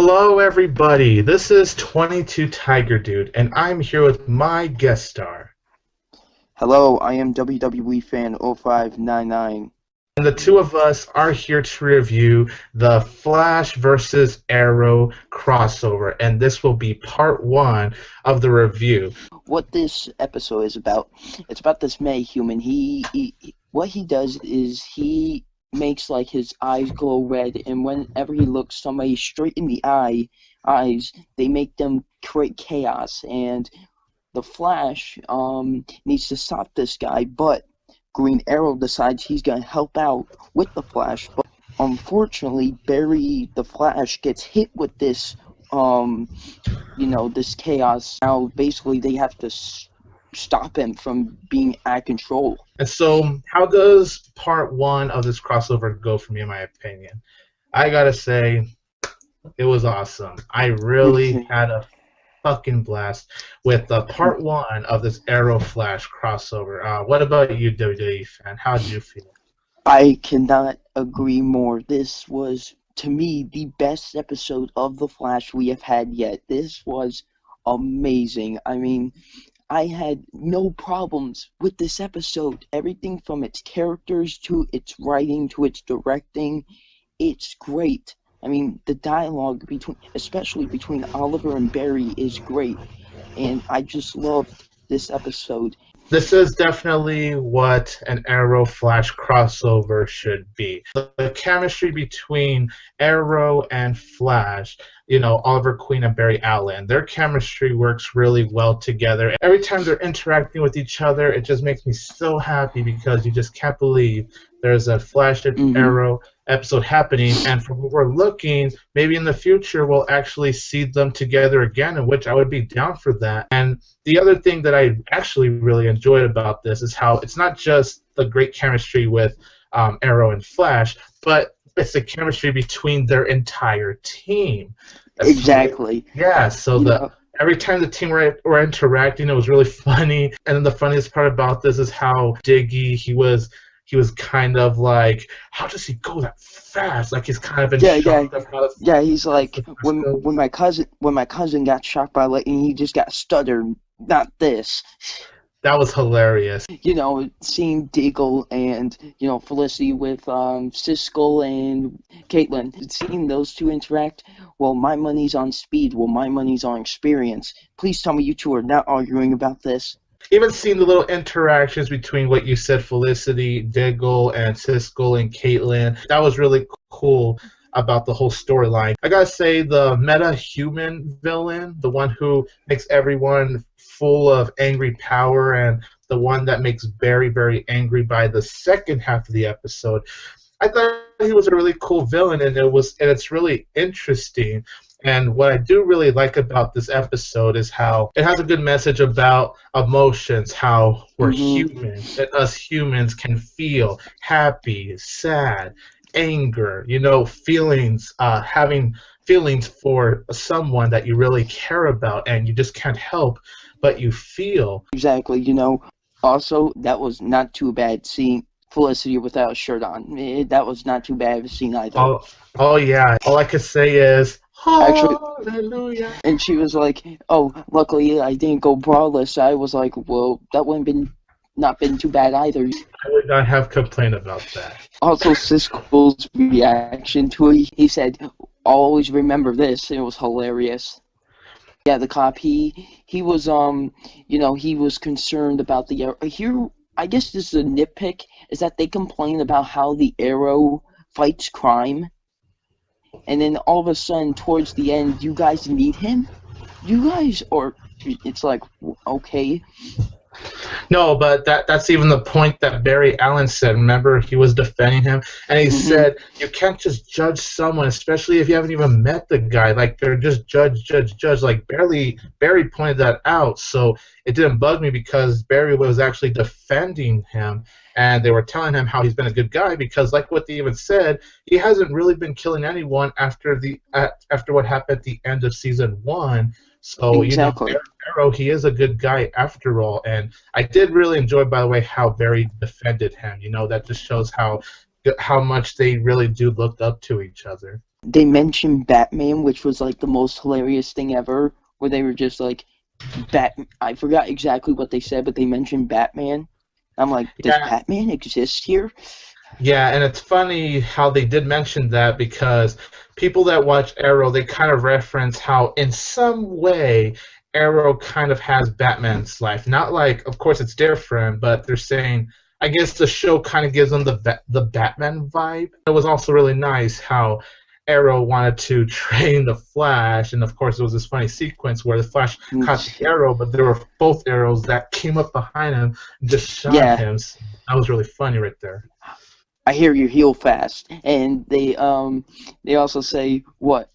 Hello, everybody. This is 22 Tiger Dude, and I'm here with my guest star. Hello, I am wwefan0599. And the two of us are here to review the Flash versus Arrow crossover, and this will be part one of the review. What this episode is about, it's about this May-Human. What he does is he makes like his eyes glow red, and whenever he looks somebody straight in the eyes, they make them create chaos. And the Flash needs to stop this guy, but Green Arrow decides he's gonna help out with the Flash. But unfortunately, Barry the Flash gets hit with this this chaos. Now basically they have to stop him from being out of control. And so, how does part one of this crossover go for me, in my opinion? I gotta say, it was awesome. I really had a fucking blast with the part one of this Arrow Flash crossover. What about you, WWE fan? How did you feel? I cannot agree more. This was, to me, the best episode of The Flash we have had yet. This was amazing. I mean, I had no problems with this episode. Everything from its characters to its writing to its directing, it's great. I mean, the dialogue especially between Oliver and Barry, is great, and I just loved this episode. This is definitely what an Arrow Flash crossover should be. The chemistry between Arrow and Flash, Oliver Queen and Barry Allen, their chemistry works really well together. Every time they're interacting with each other, it just makes me so happy because you just can't believe there's a Flash and Arrow episode happening, and from what we're looking, maybe in the future we'll actually see them together again, in which I would be down for that. And the other thing that I actually really enjoyed about this is how it's not just the great chemistry with Arrow and Flash, but it's the chemistry between their entire team. Exactly. Yeah, so every time the team were interacting, it was really funny. And then the funniest part about this is how Diggy, he was kind of like, how does he go that fast? Like, he's kind of in shock of how he's like, when my cousin got shot by lightning, he just got stuttered, not this. That was hilarious. Seeing Deagle and, Felicity with Siskel and Caitlin, seeing those two interact, well, my money's on speed, well, my money's on experience. Please tell me you two are not arguing about this. Even seeing the little interactions between what you said, Felicity, Diggle, and Siskel and Caitlin, that was really cool about the whole storyline. I gotta say, the meta-human villain, the one who makes everyone full of angry power, and the one that makes Barry very angry by the second half of the episode, I thought he was a really cool villain, and it's really interesting. And what I do really like about this episode is how it has a good message about emotions, how we're human, that us humans can feel happy, sad, anger, feelings, having feelings for someone that you really care about, and you just can't help but you feel. Exactly, Also, that was not too bad seeing Felicity without a shirt on. That was not too bad of a scene either. Oh yeah. All I could say is, actually, hallelujah. And she was like, oh, luckily I didn't go braless. I was like, well, that wouldn't not been too bad either. I would not have complained about that. Also, Siskel's reaction to it, he said, I'll always remember this, and it was hilarious. Yeah, the cop, he was, he was concerned about the Arrow. Here, I guess this is a nitpick, is that they complain about how the Arrow fights crime, and then all of a sudden, towards the end, you guys need him? It's like, okay. No, but that's even the point that Barry Allen said. Remember, he was defending him, and he said, you can't just judge someone, especially if you haven't even met the guy. Like, they're just judge. Like, Barry pointed that out, so it didn't bug me because Barry was actually defending him, and they were telling him how he's been a good guy because, like what they even said, he hasn't really been killing anyone after what happened at the end of season 1. So, exactly. Arrow, he is a good guy after all. And I did really enjoy, by the way, how Barry defended him. That just shows how much they really do look up to each other. They mentioned Batman, which was like the most hilarious thing ever, where they were just like, I forgot exactly what they said, but they mentioned Batman. I'm like, does Yeah, Batman exist here? yeah, and it's funny how they did mention that because people that watch Arrow, they kind of reference how, in some way, Arrow kind of has Batman's life. Not like, of course, it's different, but they're saying, I guess the show kind of gives them the Batman vibe. It was also really nice how Arrow wanted to train the Flash, and of course, it was this funny sequence where the Flash caught the arrow, but there were both arrows that came up behind him and just shot Yeah, him. So that was really funny right there. I hear you heal fast, and they also say what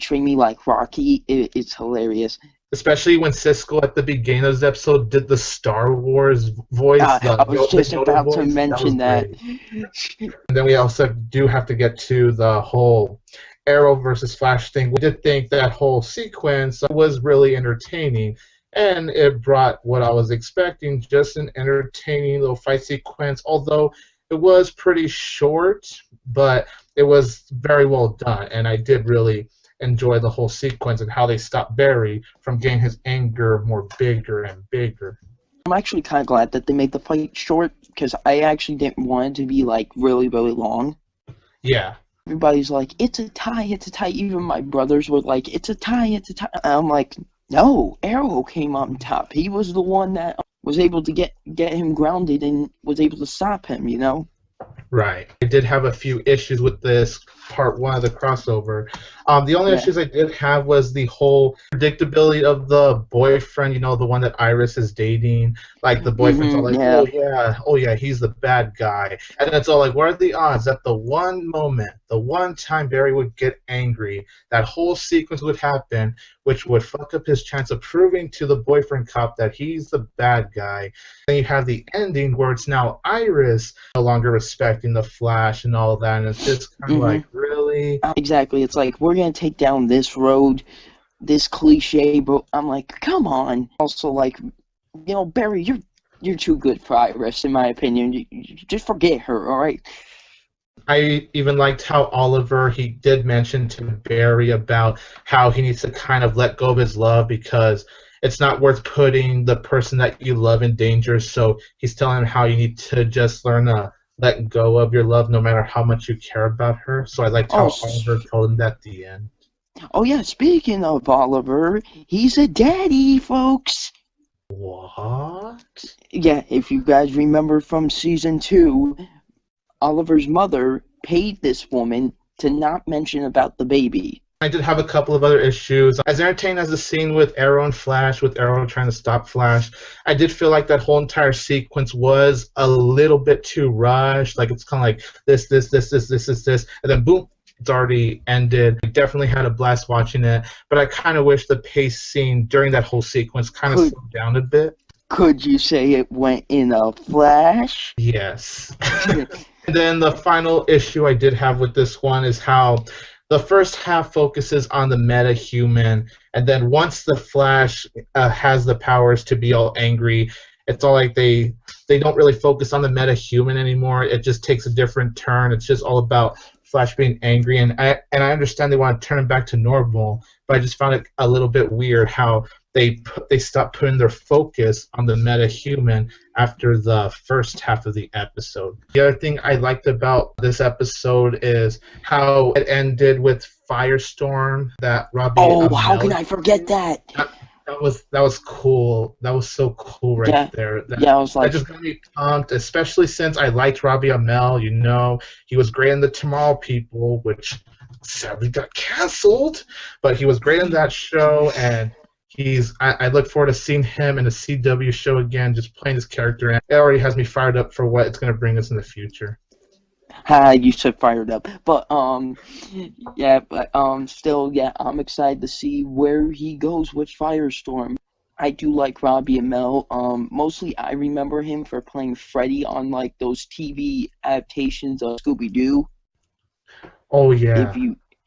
train me like Rocky. It's hilarious. Especially when Cisco at the beginning of this episode did the Star Wars voice, I was the just Yoda about to voice. That was mention that. great. And then we also do have to get to the whole Arrow versus Flash thing. We did think that whole sequence was really entertaining, and it brought what I was expecting, just an entertaining little fight sequence, although it was pretty short, but it was very well done, and I did really enjoy the whole sequence and how they stopped Barry from getting his anger more bigger and bigger. I'm actually kind of glad that they made the fight short because I actually didn't want it to be like really really long. Yeah. Everybody's like, it's a tie, it's a tie. Even my brothers were like, it's a tie, it's a tie. And I'm like, no, Arrow came on top. He was the one that was able to get him grounded and was able to stop him, you know? Right. I did have a few issues with this part one of the crossover. The only Yeah. issues I did have was the whole predictability of the boyfriend, the one that Iris is dating. Like, the boyfriend's all like, Yeah. oh yeah, he's the bad guy. And it's all like, what are the odds that the one moment, the one time Barry would get angry, that whole sequence would happen, which would fuck up his chance of proving to the boyfriend cop that he's the bad guy. Then you have the ending where it's now Iris no longer respecting the Flash and all that, and it's just kind of like, really? Exactly. It's like, we're going to take down this road, this cliche, but I'm like, come on. Also, like, Barry, you're too good for Iris, in my opinion. You just forget her, all right? I even liked how Oliver, he did mention to Barry about how he needs to kind of let go of his love because it's not worth putting the person that you love in danger. So he's telling him how you need to just learn to let go of your love no matter how much you care about her. So I liked how Oliver told him that at the end. Oh, yeah, speaking of Oliver, he's a daddy, folks. What? Yeah, if you guys remember from season 2, Oliver's mother paid this woman to not mention about the baby. I did have a couple of other issues. As entertaining as the scene with Arrow and Flash, with Arrow trying to stop Flash, I did feel like that whole entire sequence was a little bit too rushed. Like, it's kind of like this, and then boom, it's already ended. I definitely had a blast watching it, but I kind of wish the pace scene during that whole sequence kind of slowed down a bit. Could you say it went in a flash? Yes. And then the final issue I did have with this one is how the first half focuses on the meta-human, and then once the Flash has the powers to be all angry, it's all like they don't really focus on the meta-human anymore. It just takes a different turn. It's just all about Flash being angry, and I understand they want to turn him back to normal, but I just found it a little bit weird how they stopped putting their focus on the meta-human after the first half of the episode. The other thing I liked about this episode is how it ended with Firestorm, that Robbie. Oh, how can I forget that? That was cool. That was so cool right there. I was like, that just got me pumped, especially since I liked Robbie Amell. He was great in the Tomorrow People, which sadly got canceled, but he was great in that show, and I look forward to seeing him in a CW show again, just playing his character, and it already has me fired up for what it's going to bring us in the future. You said fired up, but still, I'm excited to see where he goes with Firestorm. I do like Robbie Amell. Mostly I remember him for playing Freddy on like those TV adaptations of Scooby-Doo. Oh yeah.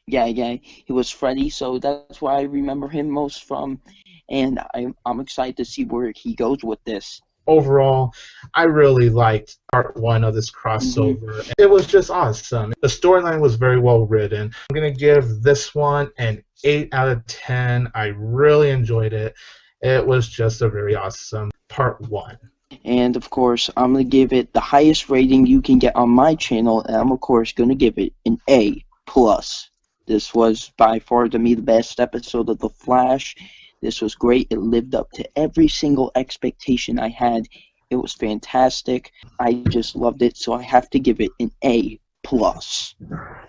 He was Freddy, so that's where I remember him most from, and I'm excited to see where he goes with this. Overall, I really liked part one of this Mhm. crossover. It was just awesome. The storyline was very well written. I'm going to give this one an 8 out of 10. I really enjoyed it. It was just a very awesome part one. And of course, I'm gonna give it the highest rating you can get on my channel, and I'm of course gonna give it an A plus. This was by far to me the best episode of The Flash. This was great. It lived up to every single expectation I had. It was fantastic. I just loved it, so I have to give it an A plus.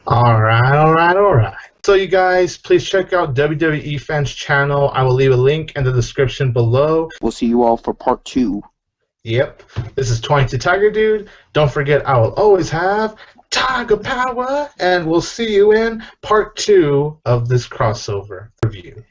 All right, all right, all right. So you guys, please check out WWE Fans channel. I will leave a link in the description below. We'll see you all for part 2. Yep. This is 22 Tiger Dude. Don't forget, I will always have Tiger Power, and we'll see you in part 2 of this crossover review.